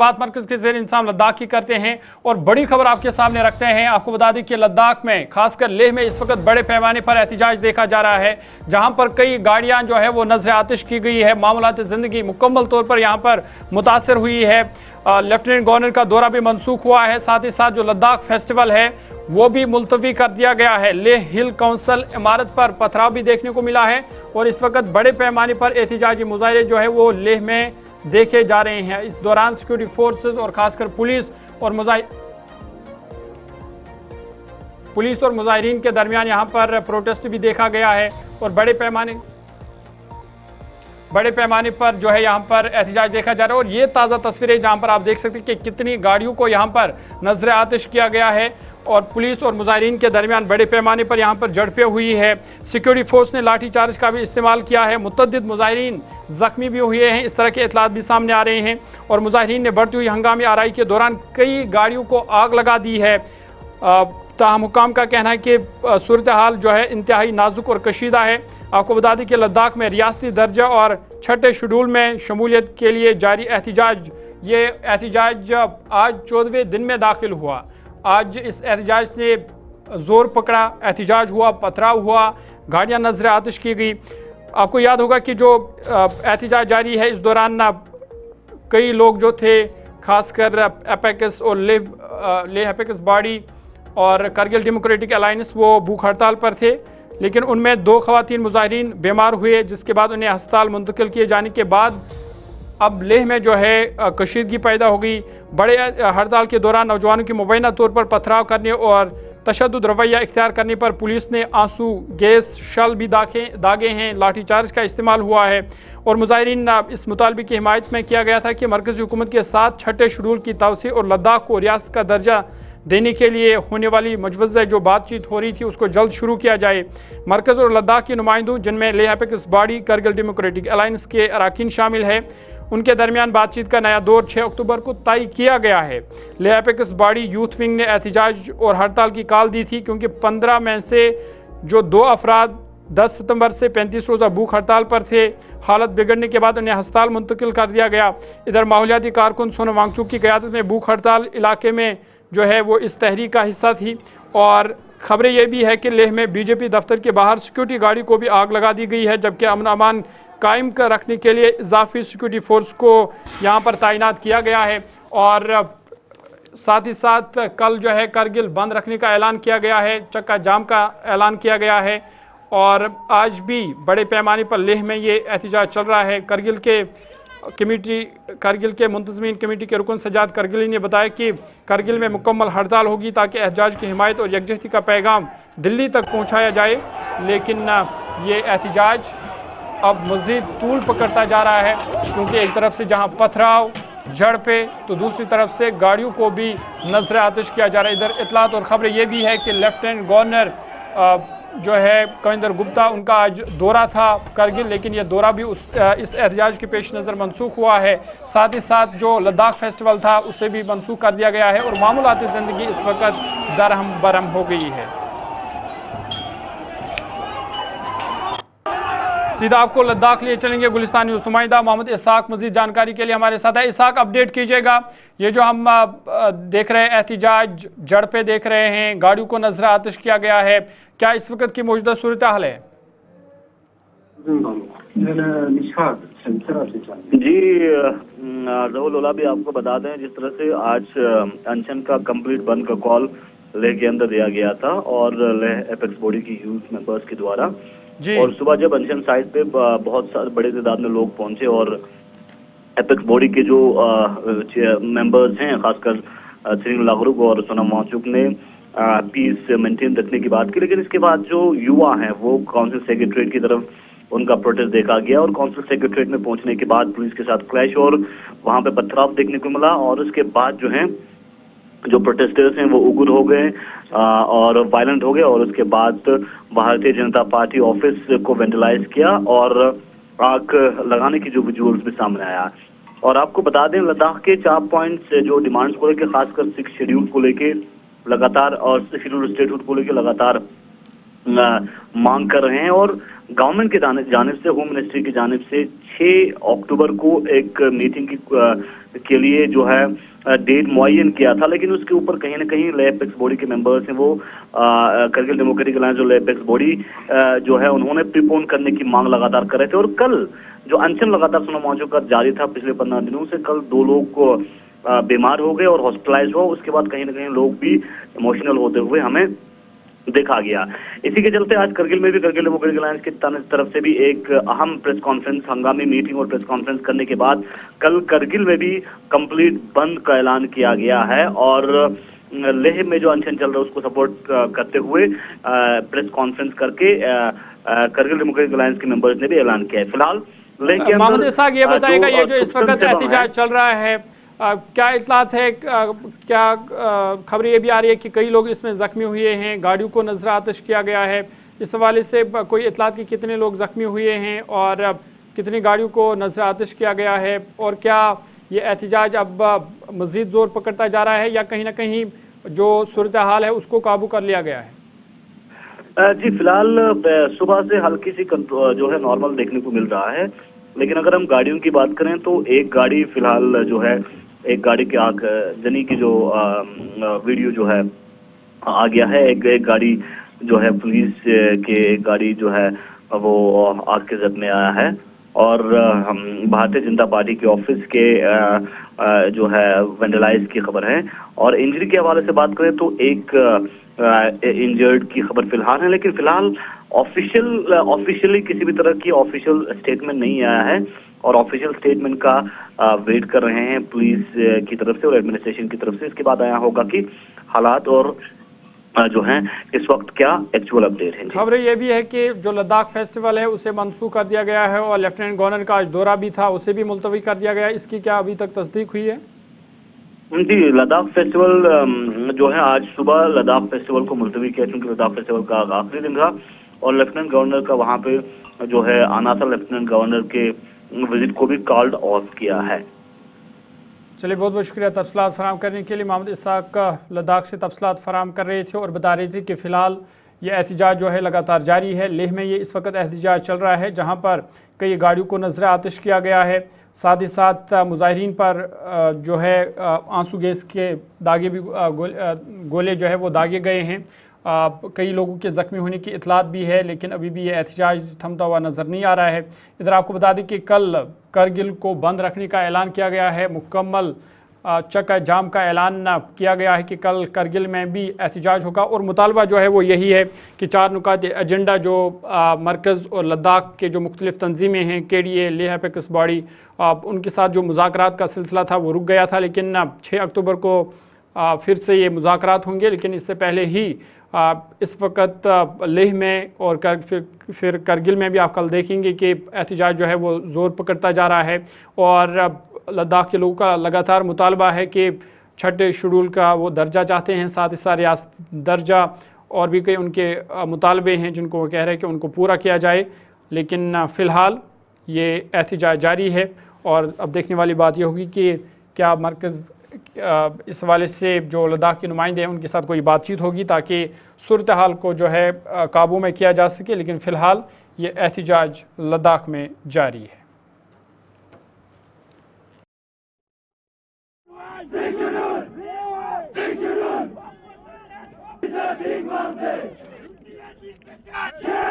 बात मरकज के ज़ेर इंतज़ाम लद्दाख की करते हैं और बड़ी खबर आपके सामने रखते हैं। आपको बता दें कि लद्दाख में खासकर लेह में इस वक्त बड़े पैमाने पर एहतिजाज देखा जा रहा है, जहां पर कई गाड़ियां जो है वो नजर आतिश की गई है। मामूलात ज़िंदगी मुकम्मल तौर पर यहां पर मुतासर हुई है। लेफ्टिनेंट गवर्नर का दौरा भी मनसूख हुआ है। साथ ही साथ जो लद्दाख फेस्टिवल है वो भी मुलतवी कर दिया गया है। लेह हिल काउंसिल इमारत पर पथराव भी देखने को मिला है और इस वक्त बड़े पैमाने पर एहतिजाजी मुजाहरे जो है वो लेह में देखे जा रहे हैं। इस दौरान सिक्योरिटी फोर्सेस और खासकर पुलिस और मुजाहिरीन के दरमियान यहां पर प्रोटेस्ट भी देखा गया है और बड़े पैमाने पर जो है यहां पर एहतिजाज देखा जा रहा है। और ये ताज़ा तस्वीरें जहां पर आप देख सकते हैं कि कितनी गाड़ियों को यहां पर नजर आतिश किया गया है और पुलिस और मुजाहिरीन के दरमियान बड़े पैमाने पर यहां पर झड़पें हुई है। सिक्योरिटी फोर्स ने लाठीचार्ज का भी इस्तेमाल किया है। मुतअद्दिद मुजाहिरीन जख्मी भी हुए हैं, इस तरह के इतलात भी सामने आ रहे हैं। और मुजाहिरीन ने बढ़ती हुई हंगामी आराई के दौरान कई गाड़ियों को आग लगा दी है। ताहम हुक्काम का कहना है कि सूरत हाल जो है इंतहाई नाजुक और कशीदा है। आपको बता दें कि लद्दाख में रियासती दर्जा और छठे शेड्यूल में शमूलियत के लिए जारी एहतिजाज, ये एहतिजाज आज 14वें दिन में दाखिल हुआ। आज इस एहतिजाज ने जोर पकड़ा, एहतिजाज हुआ, पथराव हुआ, गाड़ियां नजर आतिश की गई। आपको याद होगा कि जो एहतिजाज जारी है इस दौरान ना कई लोग जो थे खासकर एपेक्स और लेह एपेक्स बॉडी और करगिल डेमोक्रेटिक अलायंस वो भूख हड़ताल पर थे, लेकिन उनमें 2 खवातीन मुजाहिरीन बीमार हुए, जिसके बाद उन्हें अस्पताल मुंतकिल किए जाने के बाद अब लेह में जो है कशीदगी पैदा हो गई। बड़े हड़ताल के दौरान नौजवानों की मुबैना तौर पर पथराव करने और तशद्दुद रवैया इख्तियार करने पर पुलिस ने आंसू गैस शल भी दागे हैं, लाठीचार्ज का इस्तेमाल हुआ है। और मुजाहिरीन इस मुतालबे की हिमायत में किया गया था कि मरकज़ी हुकूमत के साथ छठे शेड्यूल की तवसी और लद्दाख को रियासत का दर्जा देने के लिए होने वाली मुजवज़्ज़ा जो बातचीत हो रही थी उसको जल्द शुरू किया जाए। मरकज़ और लद्दाख के नुमाइंदों, जिनमें Leh apex body, Kargil democratic alliance के अरकान शामिल है, उनके दरमियान बातचीत का नया दौर 6 अक्टूबर को तय किया गया है। Leh apex body youth wing ने एहतिजाज और हड़ताल की कॉल दी थी, क्योंकि 15 में से जो 2 अफराद 10 सितंबर से 35 रोज़ा भूख हड़ताल पर थे। हालत बिगड़ने के बाद उन्हें अस्पताल मुंतकिल कर दिया गया। इधर माहौलियाती कारकुन सोनम वांगचुक की क़यादत में भूख हड़ताल इलाके में जो है वो इस तहरीक का हिस्सा थी। और खबरें ये भी है कि लेह में बीजेपी दफ्तर के बाहर सिक्योरिटी गाड़ी को भी आग लगा दी गई है, जबकि अमन अमान कायम कर रखने के लिए इजाफी सिक्योरिटी फोर्स को यहाँ पर तैनात किया गया है। और साथ ही साथ कल जो है करगिल बंद रखने का ऐलान किया गया है, चक्का जाम का ऐलान किया गया है। और आज भी बड़े पैमाने पर लेह में ये एहतिजाज चल रहा है। करगिल के मुंतज़मीन कमेटी के रुकन सजाद करगिली ने बताया कि करगिल में मुकम्मल हड़ताल होगी ताकि एहतिजाज की हिमायत और यकजहती का पैगाम दिल्ली तक पहुँचाया जाए। लेकिन ये एहतिजाज अब मज़ीद तूल पकड़ता जा रहा है, क्योंकि एक तरफ से जहां पथराव झड़पे तो दूसरी तरफ से गाड़ियों को भी नजर आतिश किया जा रहा है। इधर इतलात और खबरें ये भी है कि लेफ्टिनेंट गवर्नर जो है कविंदर गुप्ता, उनका आज दौरा था करगिल, लेकिन यह दौरा भी इस एहतिजाज के पेश नज़र मनसूख हुआ है। साथ ही साथ जो लद्दाख फेस्टिवल था उसे भी मनसूख कर दिया गया है और मामूलाती ज़िंदगी इस वक्त दरहम बरहम हो गई है। सीधा आपको लद्दाख लिए चलेंगे। गुलिस्तान न्यूज़ नुमाइंदा मोहम्मद इसाक मजीद जानकारी के लिए हमारे साथ है। इसाक, अपडेट कीजिएगा, ये जो हम देख रहे हैं एहतिजाज, झड़पें देख रहे हैं, गाड़ियों को नजर आतिश किया गया है, क्या इस वक्त की मौजूदा सूरत हाल है? जी जहुल भी आपको बता दें, जिस तरह से आज अनशन का कंप्लीट बंद का कॉल लेह के अंदर दिया गया था और लेह एपेक्स बॉडी की यूथ मेंबर्स के द्वारा, और सुबह जब अनशन साइट पे बहुत सारे बड़े तादाद में लोग पहुंचे और एपेक्स बॉडी के जो मेंबर्स हैं, खासकर श्री लागरुक और सोनम वांगचुक ने पीस मेंटेन रखने की बात की, लेकिन इसके बाद जो युवा हैं वो काउंसिल सेक्रेटरीट की तरफ उनका प्रोटेस्ट देखा गया और काउंसिल सेक्रेटरीट में पहुंचने के बाद पुलिस के साथ क्लैश और वहां पे पथराव देखने को मिला। और उसके बाद जो है जो प्रोटेस्टर्स हैं वो उग्र हो गए और वायलेंट हो गए और उसके बाद भारतीय जनता पार्टी ऑफिस को वेंडलाइज किया और आग लगाने की जो विजुअल्स भी सामने आया। और आपको बता दें, लद्दाख के 4 पॉइंट्स जो डिमांड्स को लेकर, खासकर 6 शेड्यूल को लेके लगातार और शेड्यूल स्टेटहुड को लेकर लगातार मांग कर रहे हैं और गवर्नमेंट की जानिब से, होम मिनिस्ट्री की जानिब से 6 अक्टूबर को एक मीटिंग के लिए जो है डेट मुअय्यन किया था, लेकिन उसके ऊपर कहीं ना कहीं लेह एपेक्स बॉडी के मेंबर्स हैं, वो करगिल डेमोक्रेटिक अलायंस जो लेह एपेक्स बॉडी जो है उन्होंने प्रीपोन करने की मांग लगातार कर रहे थे। और कल जो अनशन लगातार सुना मौजों का जारी था पिछले 15 दिनों से, कल 2 लोग को बीमार हो गए और हॉस्पिटलाइज हुआ। उसके बाद कहीं ना कहीं लोग भी इमोशनल होते हुए हमें देखा गया। इसी के चलते आज करगिल में भी करगिल डेमोक्रेटिक अलायंस की तरफ से भी एक अहम प्रेस कॉन्फ्रेंस, हंगामी मीटिंग और प्रेस कॉन्फ्रेंस करने के बाद कल करगिल में भी कंप्लीट बंद का ऐलान किया गया है। और लेह में जो अनशन चल रहा है उसको सपोर्ट करते हुए प्रेस कॉन्फ्रेंस करके करगिल डेमोक्रेटिक अलायंस के मेंबर्स ने भी ऐलान किया है। फिलहाल लेह के मोहम्मद इसाक, ये बताएगा ये जो इस वक्त तुर्कमेन एहतिजाज चल रहा है, क्या इतलात है, क्या खबर ये भी आ रही है कि कई लोग इसमें जख्मी हुए हैं, गाड़ियों को नजर आतिश किया गया है, इस हवाले से कोई इतलात कि कितने लोग जख्मी हुए हैं और कितनी गाड़ियों को नजर आतिश किया गया है, और क्या ये एहतिजाज अब मजीद जोर पकड़ता जा रहा है या कहीं ना कहीं जो सूरत हाल है उसको काबू कर लिया गया है? जी फिलहाल सुबह से हल्की सी जो है नॉर्मल देखने को मिल रहा है, लेकिन अगर हम गाड़ियों की बात करें तो एक गाड़ी फिलहाल जो है, एक गाड़ी की आग जनी की जो वीडियो जो है आ गया है। एक गाड़ी जो है पुलिस के, एक गाड़ी जो है वो आग के जद में आया है। और हम भारतीय जनता पार्टी के ऑफिस के जो है वेंडलाइज की खबर है। और इंजरी के हवाले से बात करें तो एक इंजर्ड की खबर फिलहाल है, लेकिन फिलहाल ऑफिशियली किसी भी तरह की ऑफिशियल स्टेटमेंट नहीं आया है। और ऑफिशियल स्टेटमेंट का वेट कर रहे हैं पुलिस की तरफ से और एडमिनिस्ट्रेशन की तरफ से। इसके बाद आया होगा कि हालात और जो है इस वक्त क्या एक्चुअल अपडेट है। खबर ये भी है कि जो लद्दाख फेस्टिवल है उसे मनसूख कर दिया गया है और लेफ्टिनेंट गवर्नर का आज दौरा भी था, उसे भी मुलतवी कर दिया गया। इसकी क्या अभी तक तस्दीक हुई है? जी, लद्दाख फेस्टिवल जो है आज सुबह लद्दाख फेस्टिवल को मुलतवी किया, क्योंकि लद्दाख फेस्टिवल का आखिरी दिन था और लेफ्टिनेंट गवर्नर का वहां पे जो है आना था। लेफ्टिनेंट गवर्नर के विजिट को भी कॉल्ड ऑफ किया है। चलिए, बहुत बहुत शुक्रिया तफसीलात फराम करने के लिए। मोहम्मद इसाक लद्दाख से तफसीलात फराम कर रहे थे और बता रहे थे कि फ़िलहाल ये एहतिजाज जो है लगातार जारी है। लेह में ये इस वक्त एहतिजाज चल रहा है जहाँ पर कई गाड़ियों को नजर आतिश किया गया है। साथ ही साथ मुजाहिरीन पर जो है आंसू गैस के दागे भी गोले जो है वो दागे गए हैं। कई लोगों के ज़ख्मी होने की इतलात भी है, लेकिन अभी भी ये एहतिजाज थमता हुआ नज़र नहीं आ रहा है। इधर आपको बता दें कि कल करगिल को बंद रखने का ऐलान किया गया है, मुकम्मल चक्का जाम का ऐलान किया गया है कि कल करगिल में भी एहतिजाज होगा। और मुतालबा जो है वो यही है कि 4 नुकात एजेंडा जो मरकज़ और लद्दाख के जो मुख्तलिफ तंजीमें हैं, KDA, लेह एपेक्स बॉडी, उनके साथ जो मुज़ाकरात का सिलसिला था वो रुक गया था, लेकिन 6 अक्टूबर को फिर से ये मुज़ाकरात होंगे। लेकिन इससे पहले ही इस वक्त लेह में और फिर करगिल में भी आप कल देखेंगे कि एहतिजाज जो है वो ज़ोर पकड़ता जा रहा है। और लद्दाख के लोगों का लगातार मुतालबा है कि 6ठे शेड्यूल का वो दर्जा चाहते हैं, साथ ही साथ रियासत दर्जा, और भी कई उनके मुतालबे हैं जिनको वो कह रहे हैं कि उनको पूरा किया जाए। लेकिन फ़िलहाल ये एहतिजाज जारी है और अब देखने वाली बात ये होगी कि क्या मरकज़ इस हवाले से जो लद्दाख के नुमाइंदे हैं उनके साथ कोई बातचीत होगी ताकि सूरत हाल को जो है काबू में किया जा सके। लेकिन फ़िलहाल ये एहतिजाज लद्दाख में जारी है। Yeah!